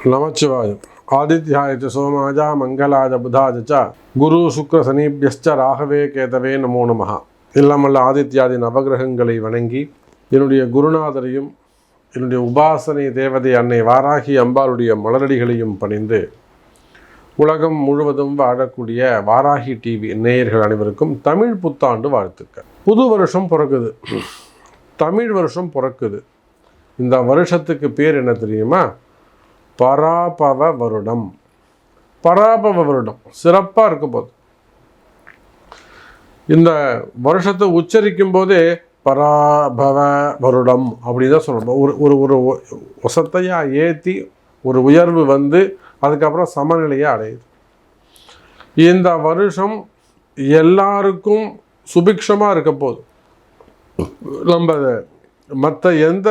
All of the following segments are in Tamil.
நமச்சிவாயம். ஆதித்யாய சோமாஜா மங்களாஜ புதாஜ குரு சுக்ர சனீபியஸ்ச ராகவே கேதவே நமோ நமஹ. இல்லாமல்ல ஆதித்யாதி நவகிரகங்களை வணங்கி என்னுடைய குருநாதரையும் என்னுடைய உபாசனை தேவதை அன்னை வாராகி அம்பாளுடைய மலரடிகளையும் பணிந்து உலகம் முழுவதும் வாழக்கூடிய வாராகி டிவி நேயர்கள் அனைவருக்கும் தமிழ் புத்தாண்டு வாழ்த்துக்கள். புது வருஷம் பிறக்குது, தமிழ் வருஷம் பிறக்குது. இந்த வருஷத்துக்கு பேர் என்ன தெரியுமா? பராபவ வருடம். பராபவ வருடம் சிறப்பாக இருக்கும் போது இந்த வருஷத்தை உச்சரிக்கும் போதே பராபவ வருடம் அப்படின்னு தான் சொல்லணும். ஒரு ஒரு வசத்தையாக ஏற்றி ஒரு உயர்வு வந்து அதுக்கப்புறம் சமநிலையை அடையுது. இந்த வருஷம் எல்லாருக்கும் சுபிக்ஷமாக இருக்க போது. நம்ம மற்ற எந்த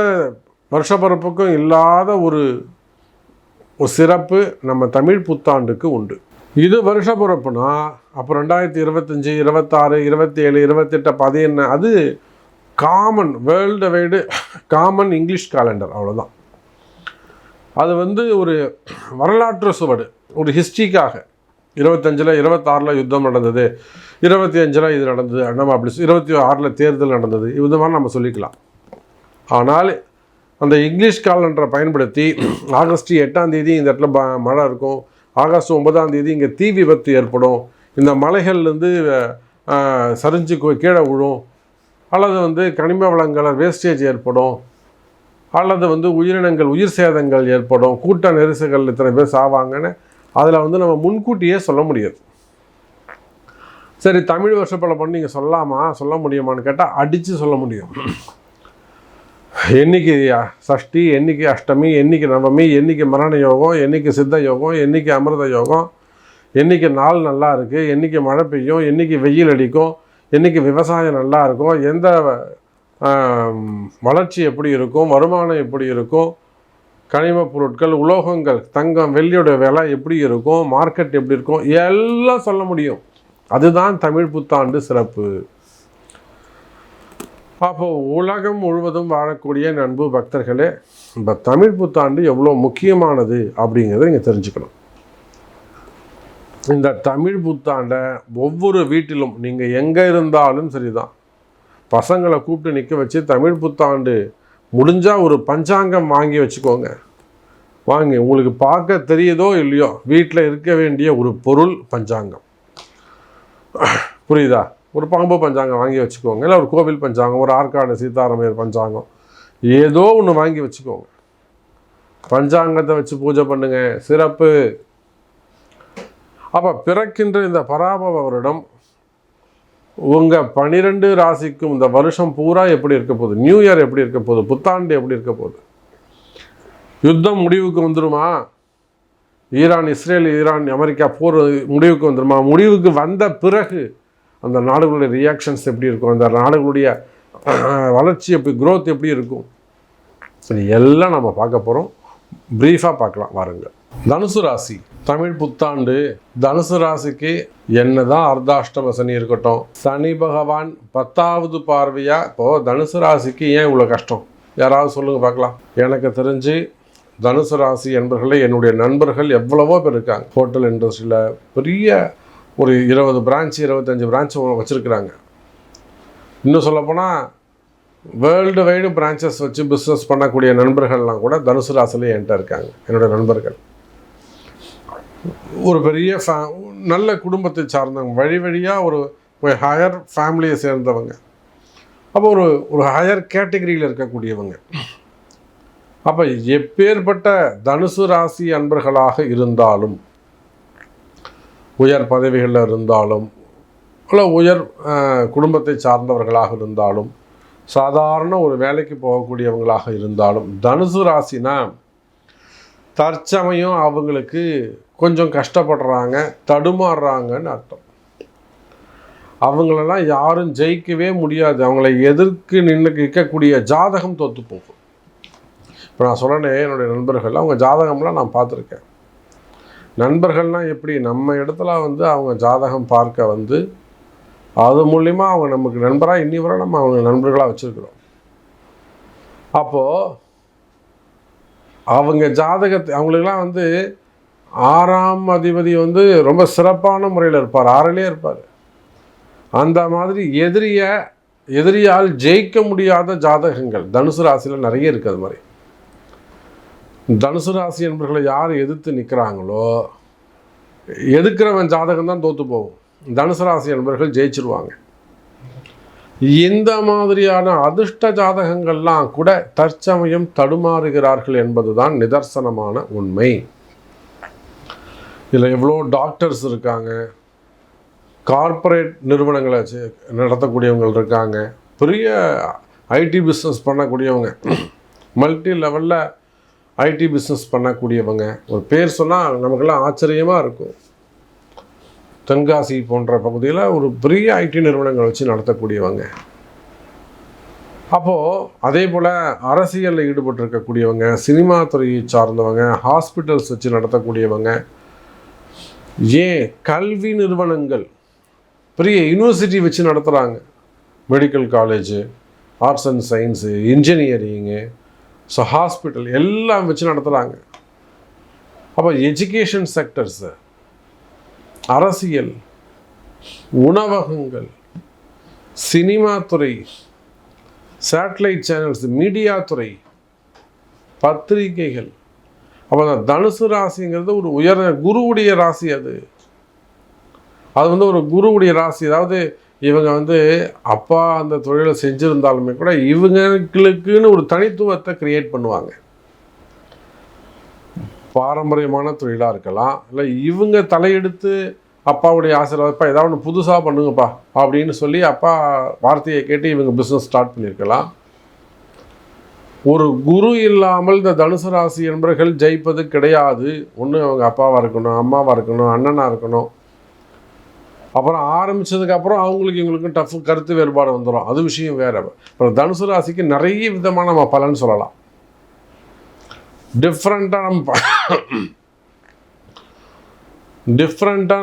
வருஷப்பிறப்புக்கும் இல்லாத ஒரு சிறப்பு நம்ம தமிழ் புத்தாண்டுக்கு உண்டு. இது வருஷ பிறப்புனா அப்போ 2025, 26, 27, 28, 11 அது common world wide common English calendar, அவ்வளோதான். அது வந்து ஒரு வரலாற்று சுவடு, ஒரு ஹிஸ்ட்ரிக்காக 25, 26 யுத்தம் நடந்தது, 25 இது நடந்தது, நம்ம அப்படி 26 தேர்தல் நடந்தது, இது மாதிரி நம்ம சொல்லிக்கலாம். ஆனால் அந்த இங்கிலீஷ் காலண்டரை பயன்படுத்தி ஆகஸ்ட் 8ஆம் தேதி இந்த இடத்துல மழை இருக்கும், ஆகஸ்ட் 9ஆம் தேதி இங்கே தீ விபத்து ஏற்படும், இந்த மலைகள்லேருந்து சரிஞ்சு கீழே விழும், அல்லது வந்து கனிம வளங்கள் வேஸ்டேஜ் ஏற்படும், அல்லது வந்து உயிரினங்கள் உயிர் சேதங்கள் ஏற்படும், கூட்ட நெரிசல்கள் இத்தனை பேர் சாவாங்கன்னு அதில் வந்து நம்ம முன்கூட்டியே சொல்ல முடியாது. சரி, தமிழ் வருஷப்பழம் நீங்கள் சொல்ல முடியுமான்னு கேட்டால் அடித்து சொல்ல முடியும். என்னைக்கு சஷ்டி, என்னைக்கு அஷ்டமி, என்னைக்கு நவமி, என்னைக்கு மரண யோகம், என்னைக்கு சித்த யோகம், என்னைக்கு அமிர்த யோகம், என்னைக்கு நாள் நல்லா இருக்குது, என்னைக்கு மழை பெய்யும், என்னைக்கு வெயில் அடிக்கும், என்னைக்கு விவசாயம் நல்லா இருக்கும், எந்த வளர்ச்சி எப்படி இருக்கும், வருமானம் எப்படி இருக்கும், கனிம பொருட்கள், உலோகங்கள், தங்கம், வெள்ளியோட விலை எப்படி இருக்கும், மார்க்கெட் எப்படி இருக்கும், எல்லாம் சொல்ல முடியும். அதுதான் தமிழ் புத்தாண்டு சிறப்பு. அப்போது உலகம் முழுவதும் வாழக்கூடிய அன்பு பக்தர்களே, இப்போ தமிழ் புத்தாண்டு எவ்வளோ முக்கியமானது அப்படிங்கிறத நீங்கள் தெரிஞ்சுக்கணும். இந்த தமிழ் புத்தாண்டை ஒவ்வொரு வீட்டிலும் நீங்கள் எங்கே இருந்தாலும் சரிதான், பசங்களை கூப்பிட்டு நிற்க வச்சு தமிழ் புத்தாண்டு முடிஞ்சால் ஒரு பஞ்சாங்கம் வாங்கி வச்சுக்கோங்க. வாங்கி உங்களுக்கு பார்க்க தெரியுதோ இல்லையோ வீட்டில் இருக்க வேண்டிய ஒரு பொருள் பஞ்சாங்கம். புரியுதா? ஒரு பாம்பு பஞ்சாங்கம் வாங்கி வச்சுக்கோங்க, இல்லை ஒரு கோவில் பஞ்சாங்கம், ஒரு ஆற்காடு சீதாராமையர் பஞ்சாங்கம், ஏதோ ஒன்று வாங்கி வச்சுக்கோங்க. பஞ்சாங்கத்தை வச்சு பூஜை பண்ணுங்க, சிறப்பு. அப்போ பிறக்கின்ற இந்த பராபவ வருடம் உங்கள் 12 ராசிக்கும் இந்த வருஷம் பூரா எப்படி இருக்க போகுது, நியூ இயர் எப்படி இருக்க போகுது, புத்தாண்டு எப்படி இருக்க போகுது, யுத்தம் முடிவுக்கு வந்துடுமா, இஸ்ரேல் அமெரிக்கா போர் முடிவுக்கு வந்துடுமா, முடிவுக்கு வந்த பிறகு அந்த நாடுகளுடைய ரியாக்ஷன்ஸ் எப்படி இருக்கும், அந்த நாடுகளுடைய வளர்ச்சி எப்படி, க்ரோத் எப்படி இருக்கும், சரி எல்லாம் நம்ம பார்க்க போகிறோம். ப்ரீஃபாக பார்க்கலாம் வாருங்கள். தனுசு ராசி தமிழ் புத்தாண்டு. தனுசு ராசிக்கு என்னதான் அர்த்தாஷ்டம சனி இருக்கட்டும், சனி பகவான் 10வது பார்வையாக இப்போது தனுசு ராசிக்கு ஏன் இவ்வளோ கஷ்டம் யாராவது சொல்லுங்கள் பார்க்கலாம். எனக்கு தெரிஞ்சு தனுசு ராசி என்பர்களே என்னுடைய நண்பர்கள் எவ்வளவோ பேர் இருக்காங்க. ஹோட்டல் இண்டஸ்ட்ரியில் பெரிய ஒரு 20 பிரான்ச் 25 பிரான்ச் வச்சுருக்குறாங்க. இன்னும் சொல்லப்போனால் வேர்ல்டு வைடு பிரான்ச்சஸ் வச்சு பிஸ்னஸ் பண்ணக்கூடிய நண்பர்கள்லாம் கூட தனுசு ராசிலே என்கிட்ட இருக்காங்க. என்னுடைய நண்பர்கள் ஒரு பெரிய நல்ல குடும்பத்தை சார்ந்தவங்க, வழியாக ஒரு ஹையர் ஃபேமிலியை சேர்ந்தவங்க, அப்போ ஒரு ஹையர் கேட்டகரியில் இருக்கக்கூடியவங்க. அப்போ எப்பேற்பட்ட தனுசு ராசி அன்பர்களாக இருந்தாலும், உயர் பதவிகளில் இருந்தாலும், இல்லை உயர் குடும்பத்தை சார்ந்தவர்களாக இருந்தாலும், சாதாரண ஒரு வேலைக்கு போகக்கூடியவங்களாக இருந்தாலும், தனுசு ராசினா தற்சமயம் அவங்களுக்கு கொஞ்சம் கஷ்டப்படுறாங்க, தடுமாறுறாங்கன்னு அர்த்தம். அவங்களெல்லாம் யாரும் ஜெயிக்கவே முடியாது, அவங்கள எதிர்க்கு நிற்கக்கூடிய ஜாதகம் தோற்று போகும். இப்போ நான் சொல்கிறேன், என்னுடைய நண்பர்கள் அவங்க ஜாதகம்லாம் நான் பார்த்துருக்கேன். நண்பர்கள்னால் எப்படி, நம்ம இடத்துல வந்து அவங்க ஜாதகம் பார்க்க வந்து அது மூலிமா அவங்க நமக்கு நண்பராக இன்னி வரை நம்ம அவங்க நண்பர்களாக வச்சுருக்கிறோம். அப்போது அவங்க ஜாதகத்தை அவங்களுக்கெல்லாம் வந்து 6ஆம் அதிபதி வந்து ரொம்ப சிறப்பான முறையில் இருப்பார், 6லே இருப்பார். அந்த மாதிரி எதிரியால் ஜெயிக்க முடியாத ஜாதகங்கள் தனுசு ராசியில் நிறைய இருக்குது. அது மாதிரி தனுசு ராசி என்பவர்களை யார் எதிர்த்து நிற்கிறாங்களோ, எதுக்கிறவன் ஜாதகம் தான் தோற்று போகும். தனுசு ராசி என்பவர்கள் ஜெயிச்சிருவாங்க. இந்த மாதிரியான அதிர்ஷ்ட ஜாதகங்கள்லாம் கூட தற்சமயம் தடுமாறுகிறார்கள் என்பதுதான் நிதர்சனமான உண்மை. இதில் எவ்வளோ டாக்டர்ஸ் இருக்காங்க, கார்ப்பரேட் நிறுவனங்களை நடத்தக்கூடியவங்க இருக்காங்க, பெரிய ஐடி பிஸ்னஸ் பண்ணக்கூடியவங்க, மல்டி லெவலில் ஐடி பிஸ்னஸ் பண்ணக்கூடியவங்க. ஒரு பேர் சொன்னால் நமக்கெல்லாம் ஆச்சரியமாக இருக்கும். தென்காசி போன்ற பகுதியில் ஒரு பெரிய ஐடி நிறுவனங்கள் வச்சு நடத்தக்கூடியவங்க. அப்போது அதே போல் அரசியலில் ஈடுபட்டிருக்கக்கூடியவங்க, சினிமா துறையை சார்ந்தவங்க, ஹாஸ்பிட்டல்ஸ் வச்சு நடத்தக்கூடியவங்க, ஏன் கல்வி நிறுவனங்கள் பெரிய யூனிவர்சிட்டி வச்சு நடத்துகிறாங்க, medical college, arts and science, engineering, so hospital எல்லாம் வச்சு நடத்துகிறாங்க. அப்போ எஜுகேஷன் செக்டர்ஸு, அரசியல், உணவகங்கள், சினிமா துறை, சேட்டலைட் சேனல்ஸ், மீடியா துறை, பத்திரிகைகள். அப்போ அந்த தனுசு ராசிங்கிறது ஒரு உயர்ந்த குருவுடைய ராசி. அது வந்து ஒரு குருவுடைய ராசி. அதாவது இவங்க வந்து அப்பா அந்த தொழிலை செஞ்சுருந்தாலுமே கூட இவங்களுக்குன்னு ஒரு தனித்துவத்தை கிரியேட் பண்ணுவாங்க. பாரம்பரியமான தொழிலாக இருக்கலாம், இல்லை இவங்க தலையெடுத்து அப்பாவுடைய ஆசீர்வாதப்பா ஏதாவது ஒன்று புதுசாக பண்ணுங்கப்பா அப்படின்னு சொல்லி அப்பா வார்த்தையை கேட்டு இவங்க பிஸ்னஸ் ஸ்டார்ட் பண்ணியிருக்கலாம். ஒரு குரு இல்லாமல் இந்த தனுசு ராசி என்பவர்கள் ஜெயிப்பது கிடையாது. ஒன்று அவங்க அப்பாவாக இருக்கணும், அம்மாவாக இருக்கணும், அண்ணனாக இருக்கணும். அப்புறம் ஆரம்பித்ததுக்கப்புறம் அவங்களுக்கு இவங்களுக்கும் டஃப் கருத்து வேறுபாடு வந்துடும், அது விஷயம் வேறு. அப்புறம் தனுசு ராசிக்கு நிறைய விதமான நம்ம பலன் சொல்லலாம். டிஃப்ரெண்ட்டாக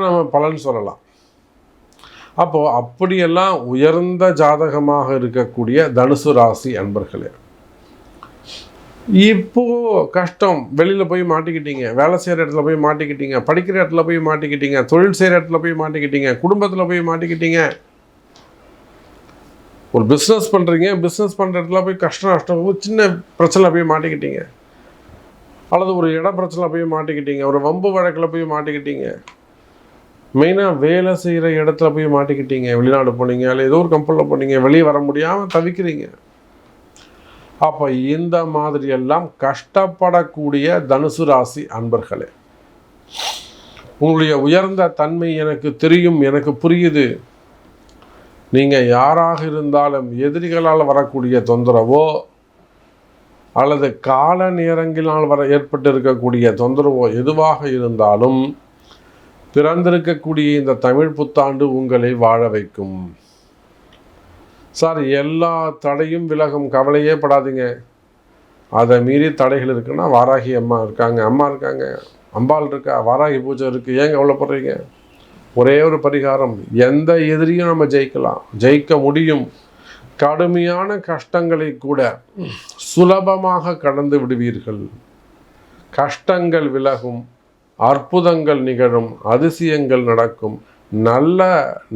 நம்ம பலன் சொல்லலாம். அப்போது அப்படியெல்லாம் உயர்ந்த ஜாதகமாக இருக்கக்கூடிய தனுசு ராசி அன்பர்களே, இப்போது கஷ்டம். வெளியில் போய் மாட்டிக்கிட்டீங்க, வேலை செய்கிற இடத்துல போய் மாட்டிக்கிட்டீங்க, படிக்கிற இடத்துல போய் மாட்டிக்கிட்டீங்க, தொழில் செய்கிற இடத்துல போய் மாட்டிக்கிட்டீங்க, குடும்பத்தில் போய் மாட்டிக்கிட்டீங்க, ஒரு பிஸ்னஸ் பண்ணுறீங்க, பிஸ்னஸ் பண்ணுற இடத்துல போய் கஷ்டம் சின்ன பிரச்சனை போய் மாட்டிக்கிட்டீங்க, அல்லது ஒரு இட பிரச்சனை போய் மாட்டிக்கிட்டீங்க, ஒரு வம்பு வழக்கில் போய் மாட்டிக்கிட்டீங்க, மெயினாக வேலை செய்கிற இடத்துல போய் மாட்டிக்கிட்டீங்க, வெளிநாடு போனீங்க, இல்லை ஏதோ ஒரு கம்பெனியில் போனீங்க, வெளியே வர முடியாமல் தவிக்கிறீங்க. அப்போ இந்த மாதிரியெல்லாம் கஷ்டப்படக்கூடிய தனுசு ராசி அன்பர்களே, உங்களுடைய உயர்ந்த தன்மை எனக்கு தெரியும், எனக்கு புரியுது. நீங்கள் யாராக இருந்தாலும் எதிரிகளால் வரக்கூடிய தொந்தரவோ அல்லது கால நேரங்களினால் ஏற்பட்டு இருக்கக்கூடிய தொந்தரவோ எதுவாக இருந்தாலும் பிறந்திருக்கக்கூடிய இந்த தமிழ் புத்தாண்டு உங்களை வாழ வைக்கும். சார், எல்லா தடையும் விலகும், கவலையே படாதீங்க. அதை மீறி தடைகள் இருக்குன்னா வாராகி அம்மா இருக்காங்க, அம்பாள் இருக்கா, வாராகி பூஜை இருக்குது. ஏங்க கவலைப்படுறீங்க? ஒரே ஒரு பரிகாரம், எந்த எதிரியும் நம்ம ஜெயிக்க முடியும். கடுமையான கஷ்டங்களை கூட சுலபமாக கடந்து விடுவீர்கள். கஷ்டங்கள் விலகும், அற்புதங்கள் நிகழும், அதிசயங்கள் நடக்கும், நல்ல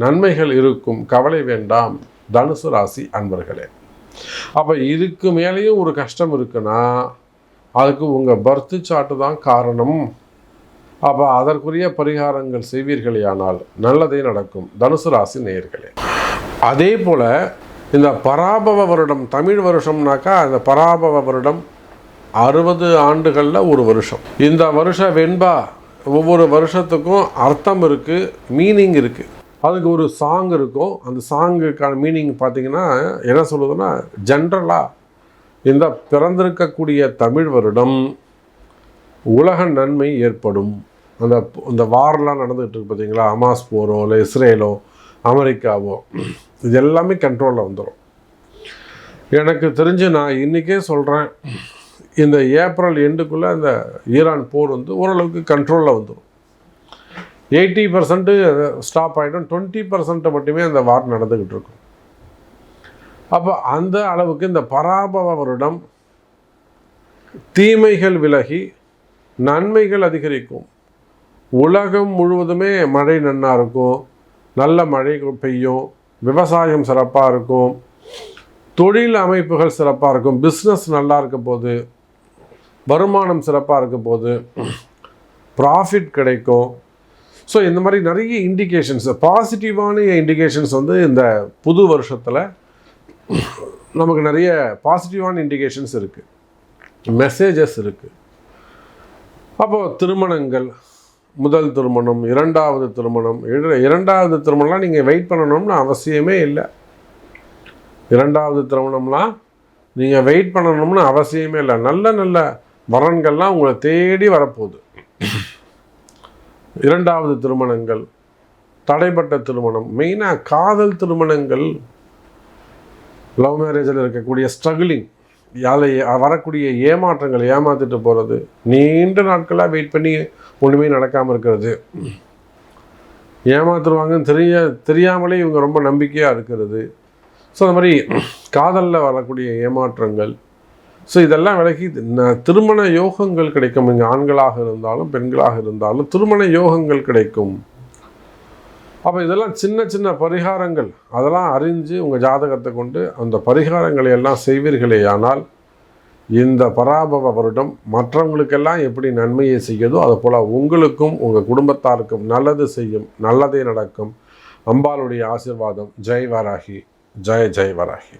நன்மைகள் இருக்கும். கவலை வேண்டாம் தனுசு ராசி அன்பர்களே. அப்போ இதுக்கு மேலேயும் ஒரு கஷ்டம் இருக்குன்னா அதுக்கு உங்கள் பர்த் சார்ட்டு தான் காரணம். அப்போ அதற்குரிய பரிகாரங்கள் செய்வீர்களேயானால் நல்லதே நடக்கும் தனுசு ராசி நேயர்களே. அதே போல் இந்த பராபவ வருடம், தமிழ் வருஷம்னாக்கா அந்த பராபவ வருடம் 60 ஆண்டுகளில் ஒரு வருஷம். இந்த வருஷம் வெண்பா ஒவ்வொரு வருஷத்துக்கும் அர்த்தம் இருக்குது, மீனிங் இருக்குது. அதுக்கு ஒரு சாங் இருக்கும். அந்த சாங்குக்கான மீனிங் பார்த்திங்கன்னா என்ன சொல்லுதுன்னா, ஜென்ரலாக இந்த பிறந்திருக்கக்கூடிய தமிழ் வருடம் உலக நன்மை ஏற்படும். அந்த வாரெலாம் நடந்துகிட்டு இருக்கு பார்த்தீங்களா, ஹமாஸ் போரோ இல்லை இஸ்ரேலோ அமெரிக்காவோ, இது எல்லாமே கண்ட்ரோலில் வந்துடும். எனக்கு தெரிஞ்சு நான் இன்றைக்கே சொல்கிறேன், இந்த ஏப்ரல் எண்டுக்குள்ளே இந்த ஈரான் போர் வந்து ஓரளவுக்கு கண்ட்ரோலில் வந்துடும். 80% ஸ்டாப் ஆகிடும், 20% மட்டுமே அந்த வார் நடந்துக்கிட்டு இருக்கும். அப்போ அந்த அளவுக்கு இந்த பராபவ வருடம் தீமைகள் விலகி நன்மைகள் அதிகரிக்கும். உலகம் முழுவதுமே மழை நன்னா இருக்கும், நல்ல மழை பெய்யும், விவசாயம் சிறப்பாக இருக்கும், தொழில் அமைப்புகள் சிறப்பாக இருக்கும், பிஸ்னஸ் நல்லா இருக்க போது, வருமானம் சிறப்பாக இருக்க போது, ப்ராஃபிட் கிடைக்கும். ஸோ இந்த மாதிரி நிறைய இண்டிகேஷன்ஸ், பாசிட்டிவான இண்டிகேஷன்ஸ் வந்து இந்த புது வருஷத்தில் நமக்கு நிறைய பாசிட்டிவான இண்டிகேஷன்ஸ் இருக்குது, மெசேஜஸ் இருக்குது. அப்போது திருமணங்கள், முதல் திருமணம், இரண்டாவது திருமணம், இரண்டாவது திருமணம்லாம் நீங்கள் வெயிட் பண்ணணும்னு அவசியமே இல்லை. இரண்டாவது திருமணம்லாம் நீங்கள் வெயிட் பண்ணணும்னு அவசியமே இல்லை. நல்ல நல்ல வரன்கள்லாம் உங்களை தேடி வரப்போகுது. இரண்டாவது திருமணங்கள், தடைப்பட்ட திருமணம், மெயினாக காதல் திருமணங்கள், லவ் மேரேஜில் இருக்கக்கூடிய ஸ்ட்ரகிளிங், வரக்கூடிய ஏமாற்றங்கள், ஏமாற்றிட்டு போகிறது, நீண்ட நாட்களாக வெயிட் பண்ணி ஒன்றுமே நடக்காமல் இருக்கிறது, ஏமாத்துருவாங்கன்னு தெரியாமலே இவங்க ரொம்ப நம்பிக்கையாக இருக்கிறது. ஸோ அந்த மாதிரி காதலில் வரக்கூடிய ஏமாற்றங்கள், ஸோ இதெல்லாம் விலகி திருமண யோகங்கள் கிடைக்கும். இங்கே ஆண்களாக இருந்தாலும் பெண்களாக இருந்தாலும் திருமண யோகங்கள் கிடைக்கும். அப்போ இதெல்லாம் சின்ன சின்ன பரிகாரங்கள், அதெல்லாம் அறிஞ்சு உங்கள் ஜாதகத்தை கொண்டு அந்த பரிகாரங்களை எல்லாம் செய்வீர்களேயானால் இந்த பராபவ வருடம் மற்றவங்களுக்கெல்லாம் எப்படி நன்மையை செய்யுதோ அதுபோல் உங்களுக்கும் உங்கள் குடும்பத்தாருக்கும் நல்லது செய்யும், நல்லதே நடக்கும். அம்பாளுடைய ஆசீர்வாதம். ஜெய் வராகி, ஜெய் ஜெய் வராகி.